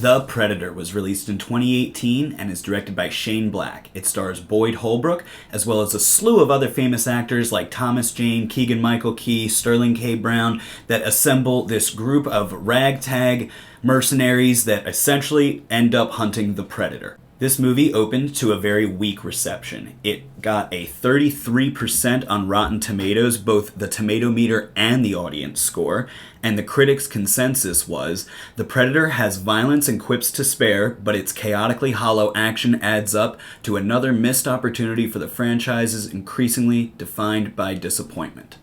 The Predator was released in 2018 and is directed by Shane Black. It stars Boyd Holbrook, as well as a slew of other famous actors like Thomas Jane, Keegan-Michael Key, Sterling K. Brown, that assemble this group of ragtag mercenaries that essentially end up hunting the Predator. This movie opened to a very weak reception. It got a 33% on Rotten Tomatoes, both the tomato meter and the audience score, and the critics' consensus was, The Predator has violence and quips to spare, but its chaotically hollow action adds up to another missed opportunity for the franchise's increasingly defined by disappointment.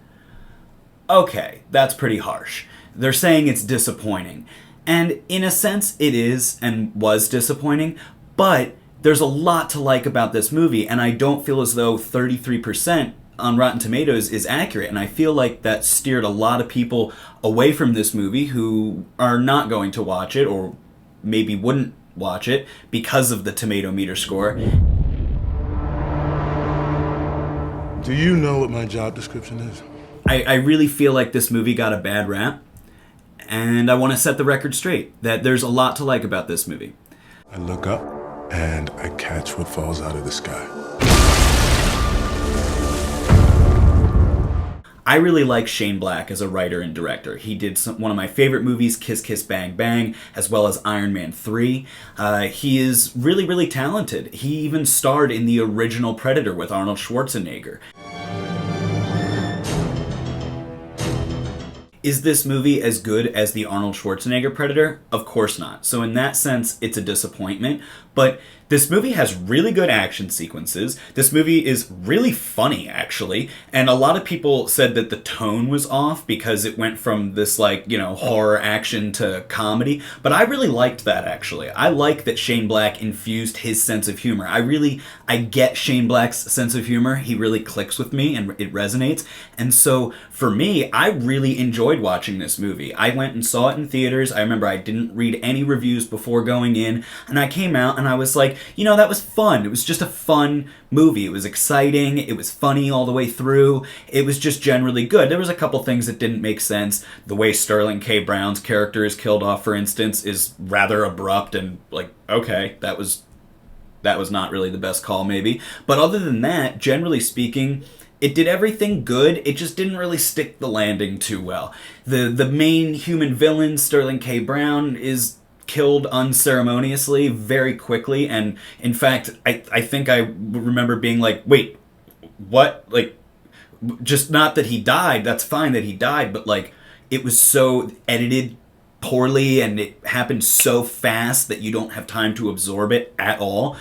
Okay, that's pretty harsh. They're saying it's disappointing. And in a sense, it is and was disappointing, but there's a lot to like about this movie, and I don't feel as though 33% on Rotten Tomatoes is accurate, and I feel like that steered a lot of people away from this movie who are not going to watch it, or maybe wouldn't watch it, because of the tomato meter score. Do you know what my job description is? I really feel like this movie got a bad rap, and I want to set the record straight, that there's a lot to like about this movie. I look up, and I catch what falls out of the sky. I really like Shane Black as a writer and director. He did one of my favorite movies, Kiss Kiss Bang Bang, as well as Iron Man 3. He is really, really talented. He even starred in the original Predator with Arnold Schwarzenegger. Is this movie as good as the Arnold Schwarzenegger Predator? Of course not. So in that sense, it's a disappointment. But this movie has really good action sequences. This movie is really funny, actually. And a lot of people said that the tone was off because it went from this, horror action to comedy. But I really liked that, actually. I like that Shane Black infused his sense of humor. I get Shane Black's sense of humor. He really clicks with me and it resonates. And so, for me, I really enjoyed watching this movie. I went and saw it in theaters. I remember I didn't read any reviews before going in. And I came out and I was like, that was fun. It was just a fun movie. It was exciting. It was funny all the way through. It was just generally good. There was a couple things that didn't make sense. The way Sterling K. Brown's character is killed off, for instance, is rather abrupt and okay, that was not really the best call maybe. But other than that, generally speaking, it did everything good. It just didn't really stick the landing too well. The main human villain, Sterling K. Brown, is killed unceremoniously very quickly, and in fact I think I remember being like, wait, what? Just not that he died, that's fine that he died, but it was so edited poorly and it happened so fast that you don't have time to absorb it at all.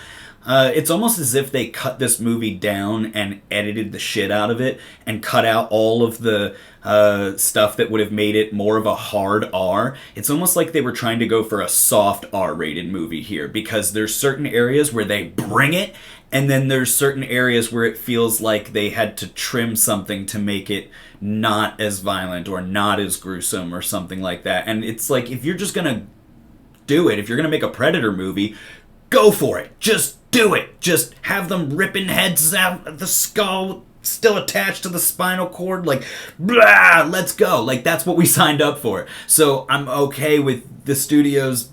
It's almost as if they cut this movie down and edited the shit out of it and cut out all of the stuff that would have made it more of a hard R. It's almost like they were trying to go for a soft R-rated movie here, because there's certain areas where they bring it, and then there's certain areas where it feels like they had to trim something to make it not as violent or not as gruesome or something like that. And it's like, if you're just gonna do it, if you're gonna make a Predator movie, go for it. Just do it. Just have them ripping heads out of the skull, still attached to the spinal cord. Blah, let's go. That's what we signed up for. So I'm okay with the studios,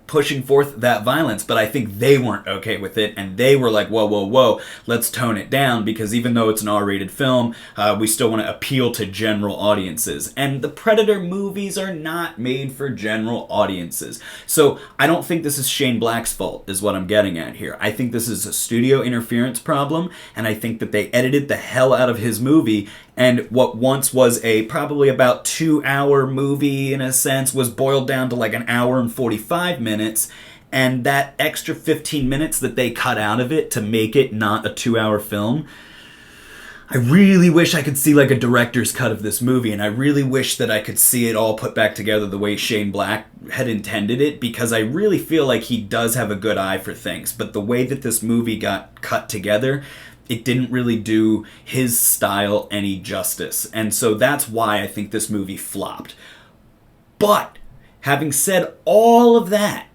pushing forth that violence, but I think they weren't okay with it, and they were like, whoa, let's tone it down, because even though it's an R-rated film, we still want to appeal to general audiences. And the Predator movies are not made for general audiences. So I don't think this is Shane Black's fault, is what I'm getting at here. I think this is a studio interference problem, and I think that they edited the hell out of his movie, and what once was a probably about 2-hour movie, in a sense, was boiled down to an hour and 45 minutes, and that extra 15 minutes that they cut out of it to make it not a 2-hour film, I really wish I could see a director's cut of this movie, and I really wish that I could see it all put back together the way Shane Black had intended it, because I really feel like he does have a good eye for things, but the way that this movie got cut together, it didn't really do his style any justice. And so that's why I think this movie flopped. But having said all of that,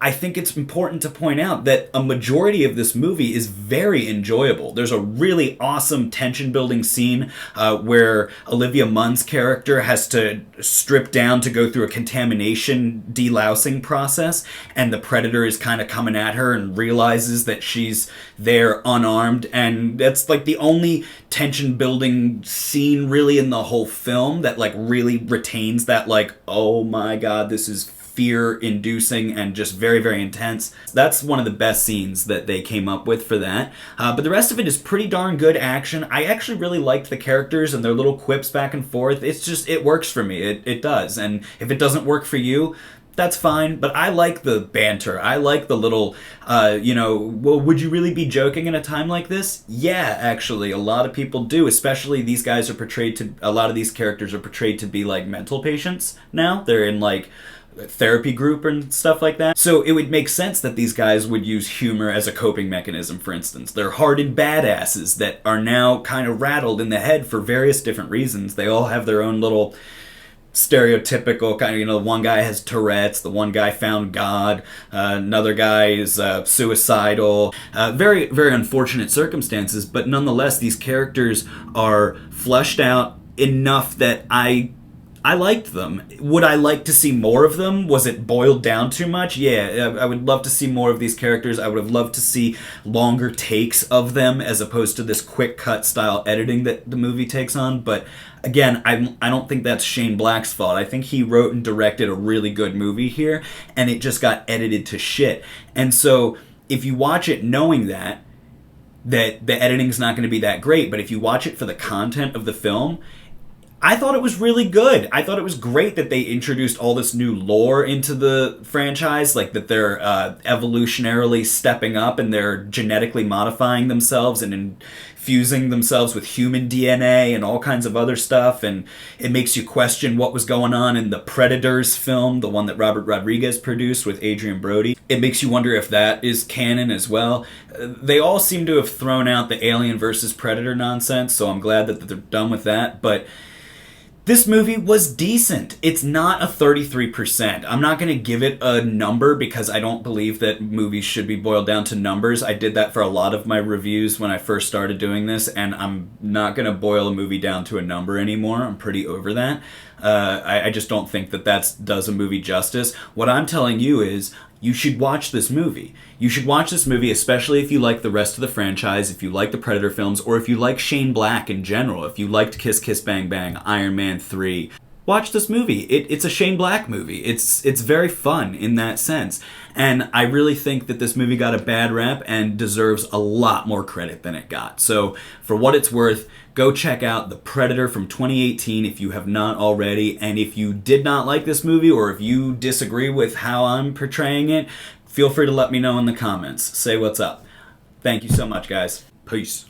I think it's important to point out that a majority of this movie is very enjoyable. There's a really awesome tension building scene where Olivia Munn's character has to strip down to go through a contamination delousing process, and the predator is kind of coming at her and realizes that she's there unarmed, and that's like the only tension building scene really in the whole film that like really retains that like, oh my god, this is fear-inducing and just very, very intense. That's one of the best scenes that they came up with for that. But the rest of it is pretty darn good action. I actually really liked the characters and their little quips back and forth. It's just, it works for me. It does. And if it doesn't work for you, that's fine, but I like the banter. I like the little, well, would you really be joking in a time like this? Yeah, actually, a lot of people do, especially these guys are portrayed to, a lot of these characters are portrayed to be like mental patients now. They're in like therapy group and stuff like that. So it would make sense that these guys would use humor as a coping mechanism, for instance. They're hardened badasses that are now kind of rattled in the head for various different reasons. They all have their own little stereotypical kind of, one guy has Tourette's, the one guy found God, another guy is suicidal. Very, very unfortunate circumstances, but nonetheless, these characters are fleshed out enough that I liked them. Would I like to see more of them? Was it boiled down too much? Yeah, I would love to see more of these characters. I would have loved to see longer takes of them as opposed to this quick cut style editing that the movie takes on. But again, I don't think that's Shane Black's fault. I think he wrote and directed a really good movie here, and it just got edited to shit. And so if you watch it knowing that the editing's not going to be that great, but if you watch it for the content of the film, I thought it was really good. I thought it was great that they introduced all this new lore into the franchise, like that they're evolutionarily stepping up and they're genetically modifying themselves and infusing themselves with human DNA and all kinds of other stuff, and it makes you question what was going on in the Predators film, the one that Robert Rodriguez produced with Adrian Brody. It makes you wonder if that is canon as well. They all seem to have thrown out the Alien versus Predator nonsense, so I'm glad that they're done with that, but this movie was decent. It's not a 33%. I'm not going to give it a number because I don't believe that movies should be boiled down to numbers. I did that for a lot of my reviews when I first started doing this, and I'm not going to boil a movie down to a number anymore. I'm pretty over that. I just don't think that does a movie justice. What I'm telling you is, you should watch this movie. You should watch this movie, especially if you like the rest of the franchise, if you like the Predator films, or if you like Shane Black in general, if you liked Kiss Kiss Bang Bang, Iron Man 3. Watch this movie. It's a Shane Black movie. It's very fun in that sense. And I really think that this movie got a bad rap and deserves a lot more credit than it got. So for what it's worth, go check out The Predator from 2018 if you have not already. And if you did not like this movie, or if you disagree with how I'm portraying it, feel free to let me know in the comments. Say what's up. Thank you so much, guys. Peace.